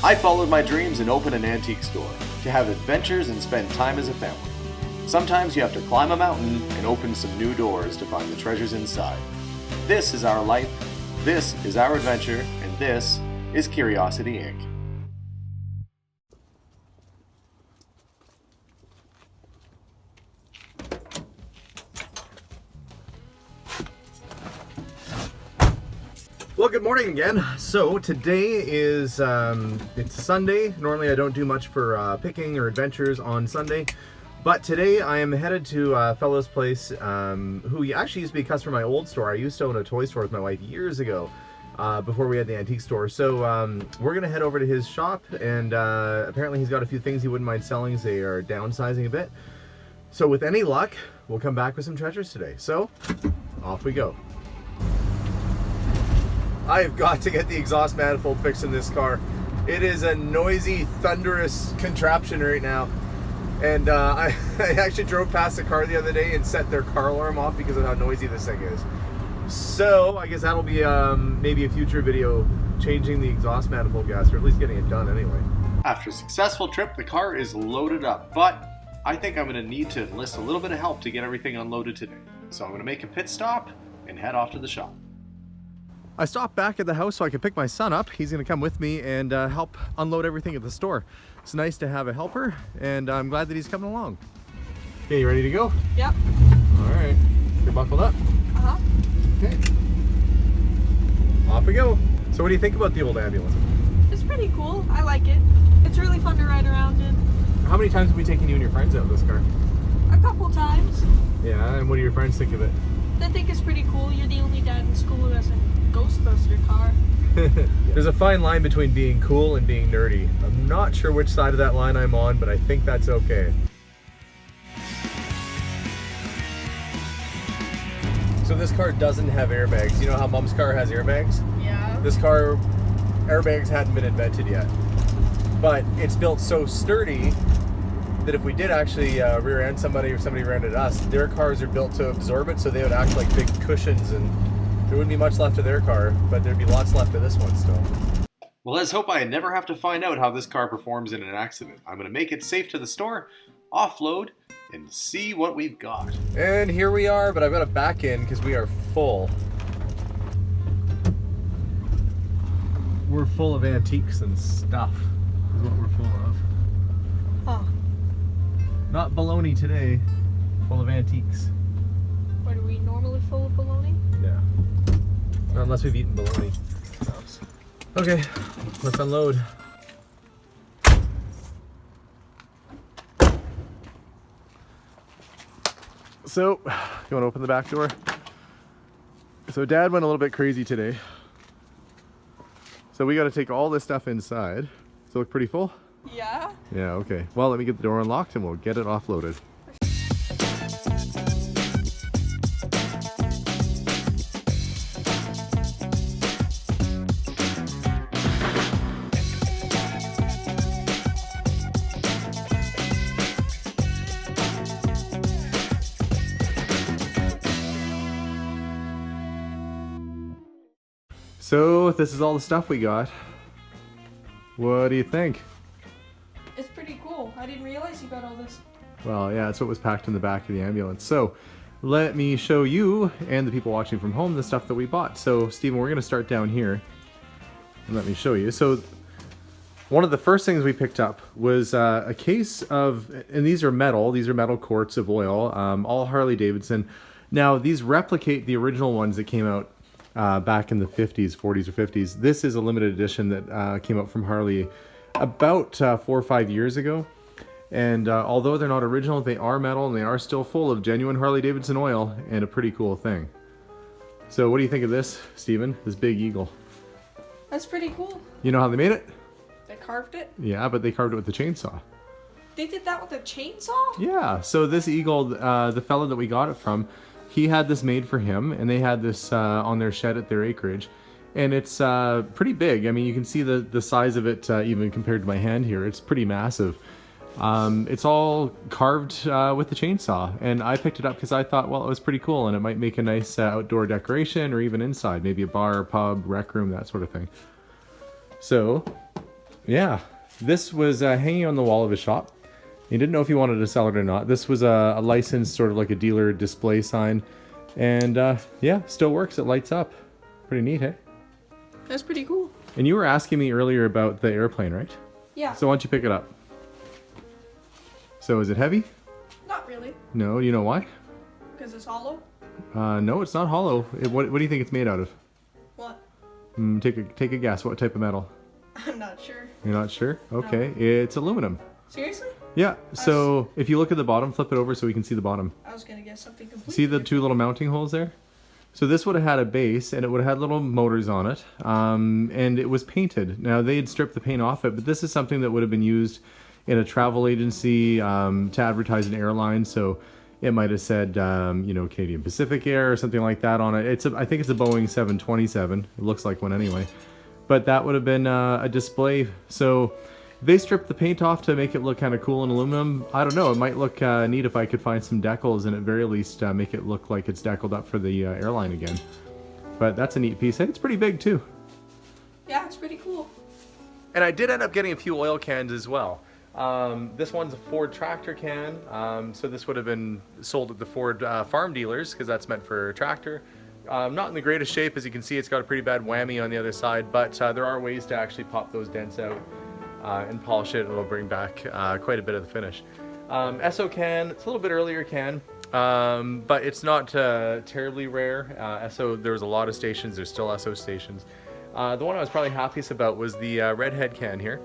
I followed my dreams and opened an antique store to have adventures and spend time as a family. Sometimes you have to climb a mountain and open some new doors to find the treasures inside. This is our life, this is our adventure, and this is Curiosity Inc. Well, good morning again. So today is it's Sunday. Normally I don't do much for picking or adventures on Sunday, but today I am headed to a fellow's place who actually used to be a customer of my old store. I used to own a toy store with my wife years ago before we had the antique store. So we're gonna head over to his shop, and apparently he's got a few things he wouldn't mind selling. They are downsizing a bit. So with any luck, we'll come back with some treasures today. So off we go. I've got to get the exhaust manifold fixed in this car. It is a noisy, thunderous contraption right now. And I actually drove past the car the other day and set their car alarm off because of how noisy this thing is. So I guess that'll be maybe a future video, changing the exhaust manifold gas, or at least getting it done anyway. After a successful trip, the car is loaded up, but I think I'm going to need to enlist a little bit of help to get everything unloaded today. So I'm going to make a pit stop and head off to the shop. I stopped back at the house so I could pick my son up. He's going to come with me and help unload everything at the store. It's nice to have a helper, and I'm glad that he's coming along. Okay, you ready to go? Yep. All right. You're buckled up? Uh-huh. Okay. Off we go. So what do you think about the old ambulance? It's pretty cool. I like it. It's really fun to ride around in. How many times have we taken you and your friends out in this car? A couple times. Yeah, and what do your friends think of it? They think it's pretty cool. You're the only dad in school who has a Ghostbuster car. There's a fine line between being cool and being nerdy. I'm not sure which side of that line I'm on, but I think that's okay. So this car doesn't have airbags. You know how Mom's car has airbags? Yeah. This car, airbags hadn't been invented yet. But it's built so sturdy that if we did actually rear end somebody or somebody rear ended us, their cars are built to absorb it, so they would act like big cushions, and there wouldn't be much left of their car, but there'd be lots left of this one still. Well, let's hope I never have to find out how this car performs in an accident. I'm going to make it safe to the store, offload, and see what we've got. And here we are, but I've got to back in because we are full. We're full of antiques and stuff, is what we're full of. Huh. Not baloney today, full of antiques. What, are we normally full of baloney? Yeah. Not unless we've eaten bologna. Okay, let's unload. So, you want to open the back door? So Dad went a little bit crazy today. So we got to take all this stuff inside. Does it look pretty full? Yeah. Yeah, okay. Well, let me get the door unlocked and we'll get it offloaded. So this is all the stuff we got. What do you think? It's pretty cool. I didn't realize you got all this. Well, yeah, that's what was packed in the back of the ambulance. So let me show you and the people watching from home the stuff that we bought. So Stephen, we're gonna start down here and let me show you. So one of the first things we picked up was a case of, and these are metal quarts of oil, all Harley Davidson. Now these replicate the original ones that came out back in the 50s, 40s or 50s. This is a limited edition that came out from Harley about 4 or 5 years ago. And although they're not original, they are metal and they are still full of genuine Harley Davidson oil, and a pretty cool thing. So what do you think of this, Stephen? This big eagle? That's pretty cool. You know how they made it? They carved it? Yeah, but they carved it with the chainsaw. They did that with a chainsaw? Yeah, so this eagle, the fella that we got it from, he had this made for him, and they had this on their shed at their acreage. And it's pretty big. I mean, you can see the size of it even compared to my hand here. It's pretty massive. It's all carved with the chainsaw, and I picked it up because I thought, well, it was pretty cool, and it might make a nice outdoor decoration, or even inside, maybe a bar, pub, rec room, that sort of thing. So Yeah, this was hanging on the wall of his shop. He didn't know if he wanted to sell it or not. This was a licensed, sort of like a dealer display sign. And yeah, still works. It lights up. Pretty neat, hey? That's pretty cool. And you were asking me earlier about the airplane, right? Yeah. So why don't you pick it up? So is it heavy? Not really. No, you know why? Because it's hollow? No, it's not hollow. What do you think it's made out of? What? Take a guess. What type of metal? I'm not sure. You're not sure? Okay, No. it's aluminum. Seriously? Yeah, so if you look at the bottom, flip it over so we can see the bottom. I was gonna guess something completely See the different. two little mounting holes there? So this would have had a base, and it would have had little motors on it, and it was painted. Now, they had stripped the paint off it, but this is something that would have been used in a travel agency to advertise an airline, so it might have said, you know, Canadian Pacific Air or something like that on it. I think it's a Boeing 727. It looks like one anyway. But that would have been a display. So they stripped the paint off to make it look kind of cool in aluminum. I don't know. It might look neat if I could find some decals and at very least make it look like it's decaled up for the airline again. But that's a neat piece. Hey, it's pretty big too. Yeah, it's pretty cool. And I did end up getting a few oil cans as well. This one's a Ford tractor can, so this would have been sold at the Ford farm dealers because that's meant for tractor. Not in the greatest shape, as you can see. It's got a pretty bad whammy on the other side, but there are ways to actually pop those dents out and polish it. It'll bring back quite a bit of the finish. SO can, it's a little bit earlier can, but it's not terribly rare. SO, there was a lot of stations. There's still SO stations. The one I was probably happiest about was the Redhead can here.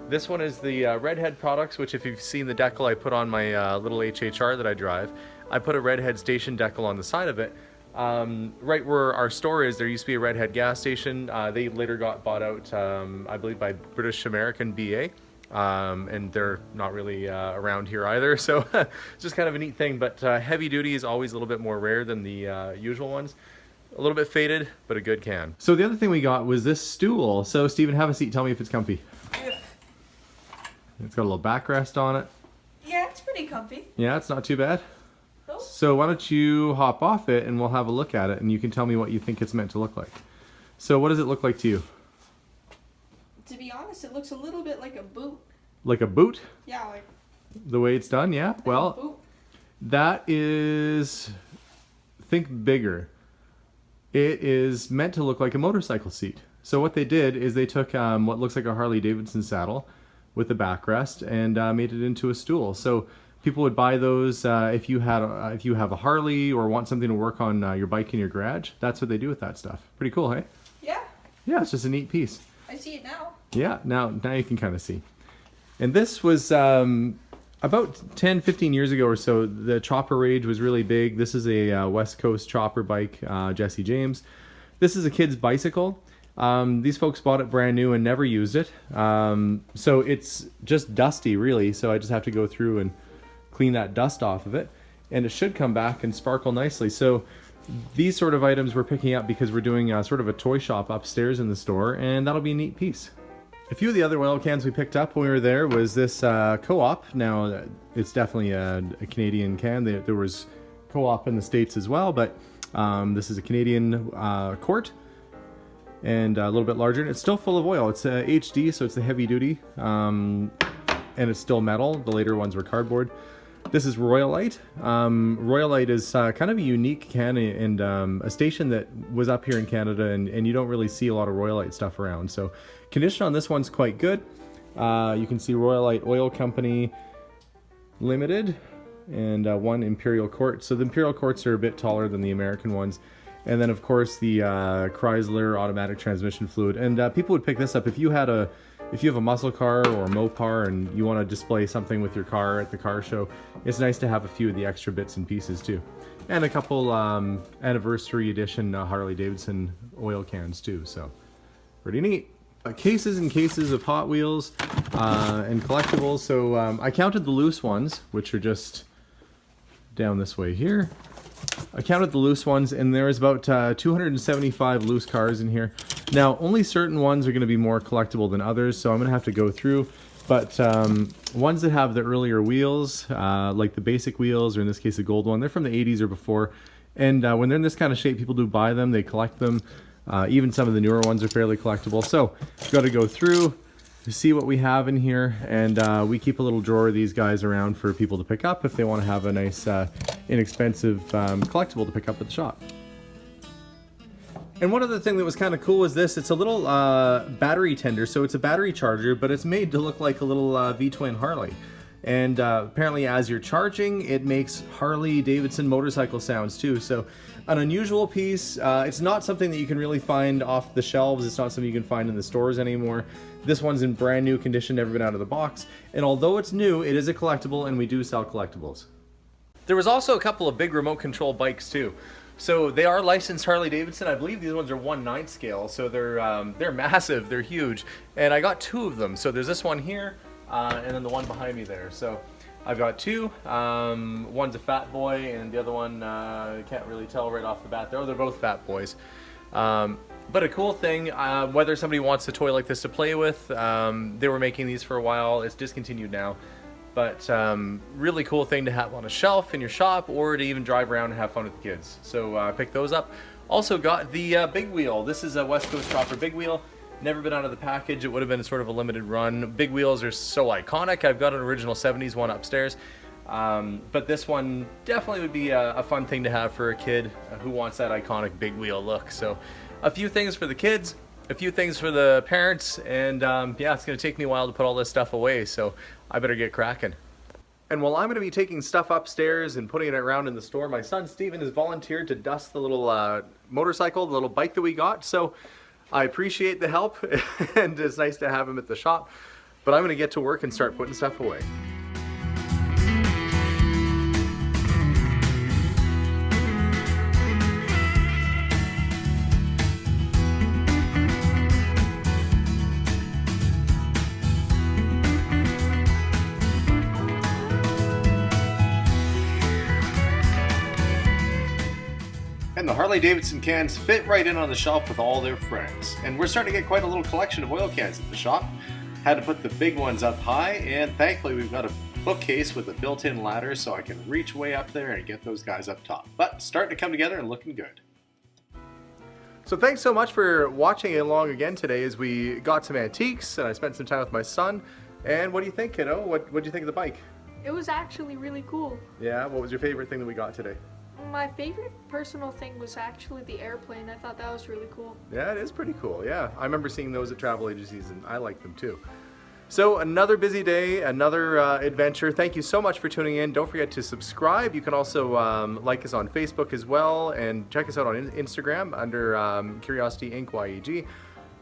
This one is the Redhead products, which if you've seen the decal I put on my little HHR that I drive, I put a Redhead station decal on the side of it. Right where our store is, there used to be a Redhead gas station. They later got bought out, I believe, by British American BA. And they're not really around here either, so it's just kind of a neat thing. But heavy duty is always a little bit more rare than the usual ones. A little bit faded, but a good can. So the other thing we got was this stool. So Stephen, have a seat. Tell me if it's comfy. Yeah. It's got a little backrest on it. Yeah, it's pretty comfy. Yeah, it's not too bad. Nope. So why don't you hop off it and we'll have a look at it and you can tell me what you think it's meant to look like. So what does it look like to you? To be honest, it looks a little bit like a boot. Like a boot? Yeah, like The way it's done, yeah? a Well, boot. that is, think bigger. It is meant to look like a motorcycle seat. So what they did is they took what looks like a Harley Davidson saddle with a backrest and made it into a stool. So people would buy those if you have a Harley or want something to work on your bike in your garage. That's what they do with that stuff. Pretty cool, hey? Yeah, Yeah, it's just a neat piece. I see it now. Yeah, now you can kind of see. And this was about 10, 15 years ago or so. The chopper rage was really big. This is a West Coast chopper bike, Jesse James. This is a kid's bicycle. These folks bought it brand new and never used it. So it's just dusty, really. So I just have to go through and clean that dust off of it. And it should come back and sparkle nicely. So these sort of items we're picking up because we're doing sort of a toy shop upstairs in the store. And that'll be a neat piece. A few of the other oil cans we picked up when we were there was this Co-op. Now, it's definitely a Canadian can. There was Co-op in the States as well, but this is a Canadian quart and a little bit larger. And it's still full of oil. It's HD, so it's the heavy duty, and it's still metal. The later ones were cardboard. This is Royalite. Royalite is kind of a unique can and a station that was up here in Canada, and you don't really see a lot of Royalite stuff around. So condition on this one's quite good. You can see Royalite Oil Company Limited and one Imperial Quart. So the Imperial Quarts are a bit taller than the American ones. And then of course the Chrysler automatic transmission fluid. And people would pick this up if you have a muscle car or a Mopar and you want to display something with your car at the car show. It's nice to have a few of the extra bits and pieces too. And a couple anniversary edition Harley Davidson oil cans too. So pretty neat. Cases and cases of Hot Wheels and collectibles. So I counted the loose ones, which are just down this way here. I counted the loose ones, and there is about 275 loose cars in here. Now, only certain ones are going to be more collectible than others, so I'm going to have to go through. But ones that have the earlier wheels, like the basic wheels, or in this case the gold one, they're from the 80s or before. And when they're in this kind of shape, people do buy them, they collect them. Even some of the newer ones are fairly collectible. So, got to go through. see what we have in here, and we keep a little drawer of these guys around for people to pick up if they want to have a nice inexpensive collectible to pick up at the shop. And one other thing that was kind of cool was this. It's a little battery tender, so it's a battery charger, but it's made to look like a little V-twin Harley. And apparently as you're charging, it makes Harley Davidson motorcycle sounds too. So an unusual piece. It's not something that you can really find off the shelves. It's not something you can find in the stores anymore. This one's in brand new condition, never been out of the box. And although it's new, it is a collectible, and we do sell collectibles. There was also a couple of big remote control bikes too. So they are licensed Harley Davidson. I believe these ones are 1/9 scale, so they're massive, they're huge. And I got 2 of them. So there's this one here, and then the one behind me there. So I've got 2. One's a fat boy, and the other one, can't really tell right off the bat. They're both fat boys. But a cool thing, whether somebody wants a toy like this to play with, they were making these for a while. It's discontinued now. But really cool thing to have on a shelf in your shop, or to even drive around and have fun with the kids. So pick those up. Also got the big wheel. This is a West Coast Chopper big wheel. Never been out of the package. It would have been sort of a limited run. Big wheels are so iconic. I've got an original 70s one upstairs. But this one definitely would be a fun thing to have for a kid who wants that iconic big wheel look. So a few things for the kids, a few things for the parents, and yeah, it's going to take me a while to put all this stuff away, so I better get cracking. And while I'm going to be taking stuff upstairs and putting it around in the store, my son Steven has volunteered to dust the little motorcycle, the little bike that we got, so I appreciate the help, and it's nice to have him at the shop. But I'm going to get to work and start putting stuff away. And the Harley Davidson cans fit right in on the shelf with all their friends. And we're starting to get quite a little collection of oil cans at the shop. Had to put the big ones up high, and thankfully we've got a bookcase with a built-in ladder so I can reach way up there and get those guys up top. But starting to come together and looking good. So thanks so much for watching along again today as we got some antiques and I spent some time with my son. And what do you think, kiddo? What do you think of the bike? It was actually really cool. Yeah, what was your favorite thing that we got today? My favorite personal thing was actually the airplane. I thought that was really cool. Yeah, it is pretty cool. Yeah, I remember seeing those at travel agencies and I like them too. So another busy day, another adventure. Thank you so much for tuning in. Don't forget to subscribe. You can also like us on Facebook as well, and check us out on Instagram under Curiosity Inc. YEG,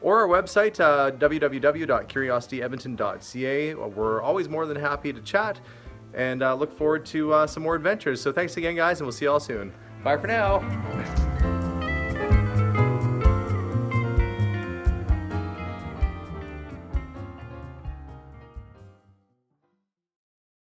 or our website, www.curiosityedmonton.ca. We're always more than happy to chat and look forward to some more adventures. So thanks again, guys, and we'll see you all soon. Bye for now.